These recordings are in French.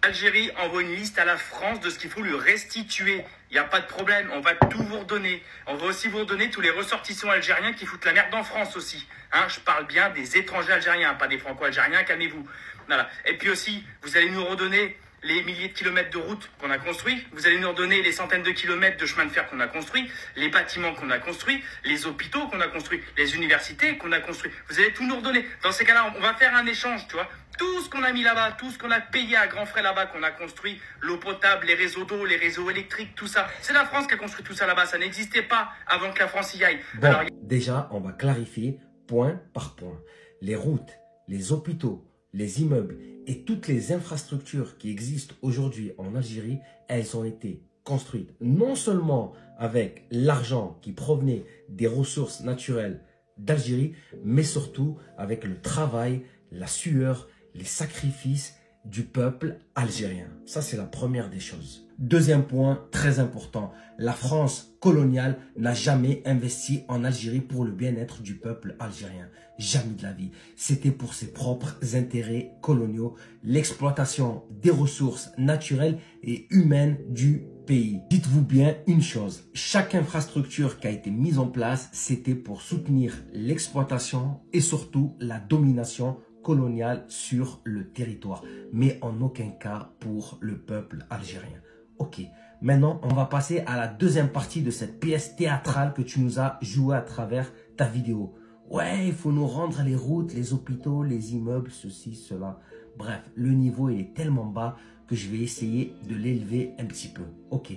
Algérie envoie une liste à la France de ce qu'il faut lui restituer. Il n'y a pas de problème, on va tout vous redonner. On va aussi vous redonner tous les ressortissants algériens qui foutent la merde en France aussi. Hein, je parle bien des étrangers algériens, pas des franco-algériens, calmez-vous. Voilà. Et puis aussi, vous allez nous redonner les milliers de kilomètres de routes qu'on a construits. Vous allez nous redonner les centaines de kilomètres de chemin de fer qu'on a construits, les bâtiments qu'on a construits, les hôpitaux qu'on a construits, les universités qu'on a construits. Vous allez tout nous redonner. Dans ces cas-là, on va faire un échange, tu vois. Tout ce qu'on a mis là-bas, tout ce qu'on a payé à grands frais là-bas, qu'on a construit, l'eau potable, les réseaux d'eau, les réseaux électriques, tout ça. C'est la France qui a construit tout ça là-bas. Ça n'existait pas avant que la France y aille. Bon, alors, déjà, on va clarifier point par point. Les routes, les hôpitaux, les immeubles et toutes les infrastructures qui existent aujourd'hui en Algérie, elles ont été construites non seulement avec l'argent qui provenait des ressources naturelles d'Algérie, mais surtout avec le travail, la sueur, les sacrifices du peuple algérien. Ça, c'est la première des choses. Deuxième point très important, la France coloniale n'a jamais investi en Algérie pour le bien-être du peuple algérien. Jamais de la vie. C'était pour ses propres intérêts coloniaux, l'exploitation des ressources naturelles et humaines du pays. Dites-vous bien une chose, chaque infrastructure qui a été mise en place, c'était pour soutenir l'exploitation et surtout la domination coloniale sur le territoire, mais en aucun cas pour le peuple algérien. Ok, maintenant on va passer à la deuxième partie de cette pièce théâtrale que tu nous as jouée à travers ta vidéo. Ouais, il faut nous rendre les routes, les hôpitaux, les immeubles, ceci, cela. Bref, le niveau est tellement bas que je vais essayer de l'élever un petit peu. Ok.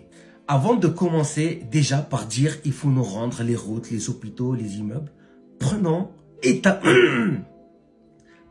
Avant de commencer déjà par dire il faut nous rendre les routes, les hôpitaux, les immeubles, prenons étape...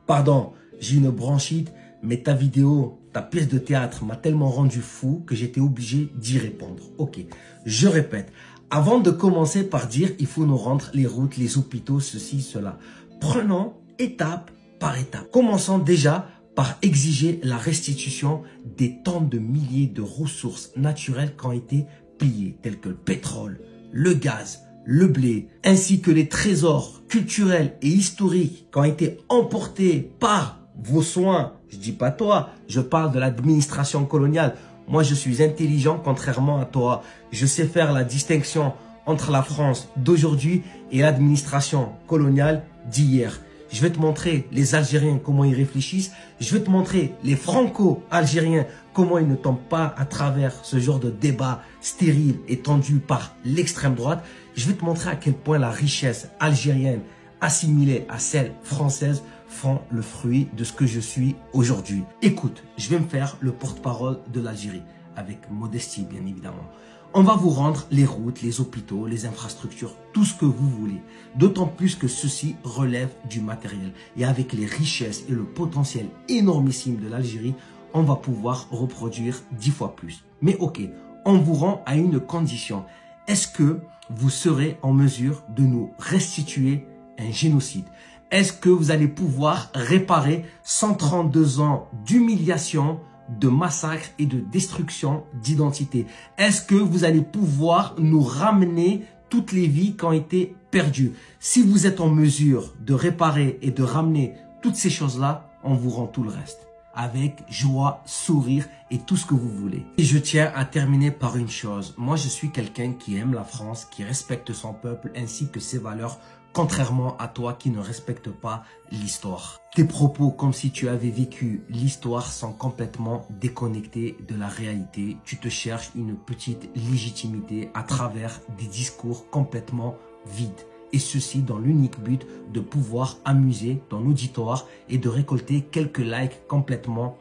Pardon, j'ai une bronchite, mais ta vidéo, ta pièce de théâtre m'a tellement rendu fou que j'étais obligé d'y répondre. Ok, je répète. Avant de commencer par dire il faut nous rendre les routes, les hôpitaux, ceci, cela. Prenons étape par étape. Commençons déjà par exiger la restitution des tonnes de milliers de ressources naturelles qui ont été pillées, telles que le pétrole, le gaz, le blé, ainsi que les trésors culturels et historiques qui ont été emportés par vos soins. Je dis pas toi, je parle de l'administration coloniale. Moi, je suis intelligent contrairement à toi. Je sais faire la distinction entre la France d'aujourd'hui et l'administration coloniale d'hier. Je vais te montrer les Algériens comment ils réfléchissent. Je vais te montrer les Franco-Algériens comment ils ne tombent pas à travers ce genre de débat stérile et tendu par l'extrême droite. Je vais te montrer à quel point la richesse algérienne assimilée à celle française font le fruit de ce que je suis aujourd'hui. Écoute, je vais me faire le porte-parole de l'Algérie, avec modestie bien évidemment. On va vous rendre les routes, les hôpitaux, les infrastructures, tout ce que vous voulez. D'autant plus que ceci relève du matériel. Et avec les richesses et le potentiel énormissime de l'Algérie, on va pouvoir reproduire 10 fois plus. Mais ok, on vous rend à une condition. Est-ce que vous serez en mesure de nous restituer un génocide? Est-ce que vous allez pouvoir réparer 132 ans d'humiliation, de massacre et de destruction d'identité? Est-ce que vous allez pouvoir nous ramener toutes les vies qui ont été perdues? Si vous êtes en mesure de réparer et de ramener toutes ces choses-là, on vous rend tout le reste. Avec joie, sourire et tout ce que vous voulez. Et je tiens à terminer par une chose. Moi, je suis quelqu'un qui aime la France, qui respecte son peuple ainsi que ses valeurs, contrairement à toi qui ne respecte pas l'histoire. Tes propos comme si tu avais vécu l'histoire sont complètement déconnectés de la réalité. Tu te cherches une petite légitimité à travers des discours complètement vides. Et ceci dans l'unique but de pouvoir amuser ton auditoire et de récolter quelques likes complètement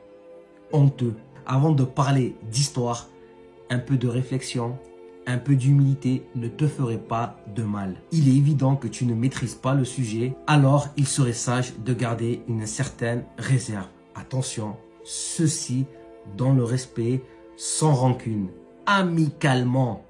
honteux. Avant de parler d'histoire, un peu de réflexion, un peu d'humilité ne te ferait pas de mal. Il est évident que tu ne maîtrises pas le sujet, alors il serait sage de garder une certaine réserve. Attention, ceci dans le respect, sans rancune, amicalement.